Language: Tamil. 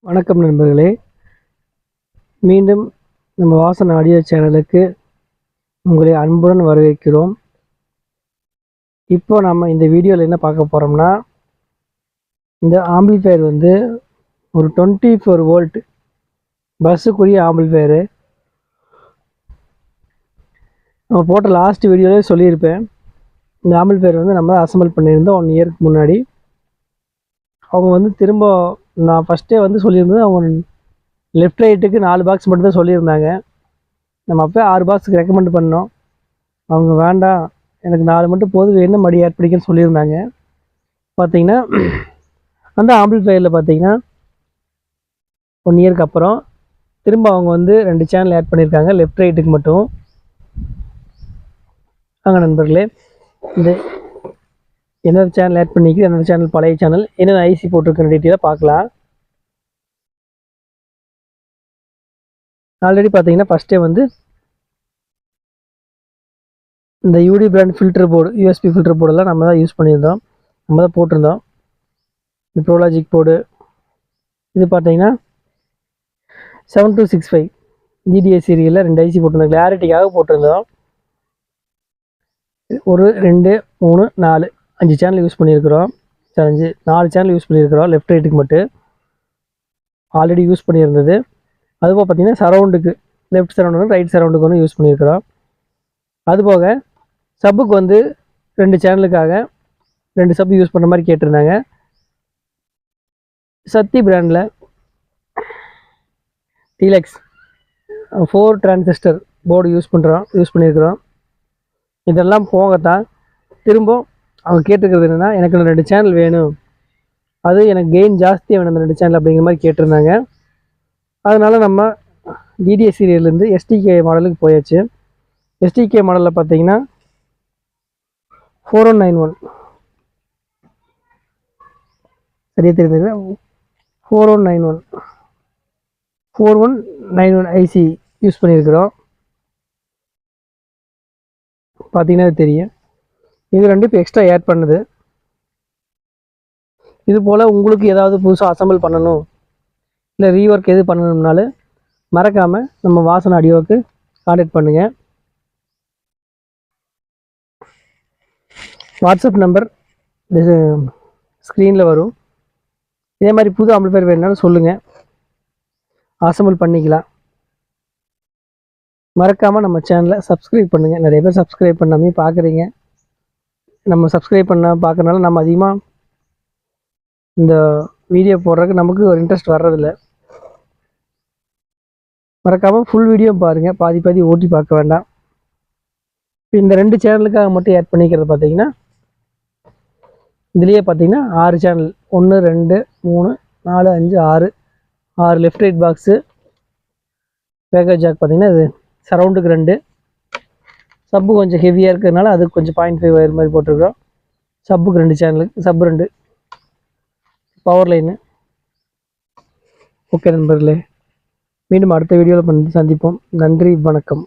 வணக்கம் நண்பர்களே, மீண்டும் நம்ம வாசன் ஆடியோ சேனலுக்கு உங்களை அன்புடன் வரவேற்கிறோம். இப்போ நம்ம இந்த வீடியோவில் என்ன பார்க்க போகிறோம்னா, இந்த ஆம்பிளிஃபையர் வந்து ஒரு 24 வோல்ட் பஸ்ஸுக்குரிய ஆம்பிளிஃபையரு. நம்ம போட்ட லாஸ்ட் வீடியோவிலே சொல்லியிருப்பேன். இந்த ஆம்பிளிஃபையர் வந்து நம்ம அசம்பிள் பண்ணியிருந்தோம் 1 இயருக்கு முன்னாடி. அவங்க வந்து திரும்ப நான் ஃபஸ்ட்டே வந்து சொல்லியிருந்தது, அவங்க லெஃப்ட் ரைட்டுக்கு 4 பாக்ஸ் மட்டும் தான் சொல்லியிருந்தாங்க. நம்ம அப்போ 6 பாக்ஸுக்கு ரெக்கமெண்ட் பண்ணோம். அவங்க வேண்டாம், எனக்கு 4 மட்டும் போதும், வேணும் மடி ஆட் பண்ணிக்கன்னு சொல்லியிருந்தாங்க. பார்த்தீங்கன்னா அந்த ஆம்பிளிஃபையரில் பார்த்தீங்கன்னா 1 இயருக்கு அப்புறம் திரும்ப அவங்க வந்து 2 சேனல் ஆட் பண்ணியிருக்காங்க, லெஃப்ட் ரைட்டுக்கு மட்டும். வாங்க நண்பர்களே, இந்த என்னென்ன சேனல் ஆட் பண்ணிக்கிது, என்னென்ன சேனல் பழைய சேனல், என்னென்ன ஐசி போட்டிருக்கிற டீட்டெயிலாக பார்க்கலாம். ஆல்ரெடி பார்த்தீங்கன்னா ஃபஸ்ட்டே வந்து இந்த யூடி brand filter board, USB filter போர்டெல்லாம் நம்ம தான் யூஸ் பண்ணியிருந்தோம், நம்ம தான் போட்டிருந்தோம். இந்த ப்ரோலாஜிக் போர்டு இது பார்த்தீங்கன்னா 7265 ஜிடிஏ சீரியலில் 2 ஐசி போட்டிருந்தோம், கிளாரிட்டிக்காக போட்டிருந்தோம். 1 2 3 4 5 சேனல் யூஸ் பண்ணியிருக்கிறோம். 4 சேனல் யூஸ் பண்ணியிருக்கிறோம் லெஃப்ட் ரைட்டுக்கு மட்டும் ஆல்ரெடி யூஸ் பண்ணியிருந்தது. அதுபோக பார்த்தீங்கன்னா சரௌண்டுக்கு, லெஃப்ட் சரௌண்டுக்கு ரைட் சரௌண்டுக்கு ஒன்று யூஸ் பண்ணியிருக்கிறோம். அதுபோக சப்புக்கு வந்து 2 சேனலுக்காக 2 சப்பு யூஸ் பண்ணுற மாதிரி கேட்டிருந்தாங்க. சக்தி பிராண்டில் டீலக்ஸ் 4 டிரான்சிஸ்டர் போர்டு யூஸ் பண்ணியிருக்கிறோம். இதெல்லாம் போகத்தான் திரும்ப அவங்க கேட்டுக்கிறது என்னென்னா, எனக்கு 2 சேனல் வேணும், அது எனக்கு கெயின் ஜாஸ்தியாக வேணும் அந்த 2 சேனல் அப்படிங்கிற மாதிரி கேட்டிருந்தாங்க. அதனால் நம்ம டிடிஏ சீரியல்லேருந்து எஸ்டிகே மாடலுக்கு போயாச்சு. எஸ்டிகே மாடலில் பார்த்தீங்கன்னா 4191 சரியாக தெரியுதுங்க, 4191 ஐசி யூஸ் பண்ணியிருக்கிறோம். பார்த்தீங்கன்னா அது தெரியும். இது 2 இப்போ எக்ஸ்ட்ரா ஆட் பண்ணுது. இது போல் உங்களுக்கு ஏதாவது புதுசாக அசம்பிள் பண்ணணும், இல்லை ரீஒர்க் எது பண்ணணும்னாலும் மறக்காமல் நம்ம வாசன் ஆடியோவுக்கு கான்டாக்ட் பண்ணுங்கள். வாட்ஸ்அப் நம்பர் ஸ்க்ரீனில் வரும். இதே மாதிரி புது ஆம்பிளிஃபையர் வேணுனாலும் சொல்லுங்கள், அசம்பிள் பண்ணிக்கலாம். மறக்காமல் நம்ம சேனலை சப்ஸ்கிரைப் பண்ணுங்கள். நிறைய பேர் சப்ஸ்கிரைப் பண்ணாமே பார்க்குறீங்க. நம்ம சப்ஸ்கிரைப் பார்க்கறனால நம்ம அதிகமாக இந்த வீடியோ போடுறதுக்கு நமக்கு ஒரு இன்ட்ரெஸ்ட் வர்றதில்ல. மறக்காமல் ஃபுல் வீடியோ பாருங்கள், பாதி ஓட்டி பார்க்க வேண்டாம். இப்போ இந்த 2 சேனலுக்காக மட்டும் ஆட் பண்ணிக்கிறது பார்த்தீங்கன்னா, இதுலேயே பார்த்தீங்கன்னா 6 channel, 1 2 3 4 5 6 left right box. Package jack பார்த்தீங்கன்னா இது சரௌண்டுக்கு 2 சப்பு கொஞ்சம் ஹெவியாக இருக்கிறதுனால அதுக்கு கொஞ்சம் 0.5 வயர் மாதிரி போட்டிருக்கிறோம். சப்புக்கு 2 சேனலுக்கு சப்பு 2 பவர் லைனு. ஓகே நண்பர்களே, மீண்டும் அடுத்த வீடியோவில் சந்திப்போம். நன்றி, வணக்கம்.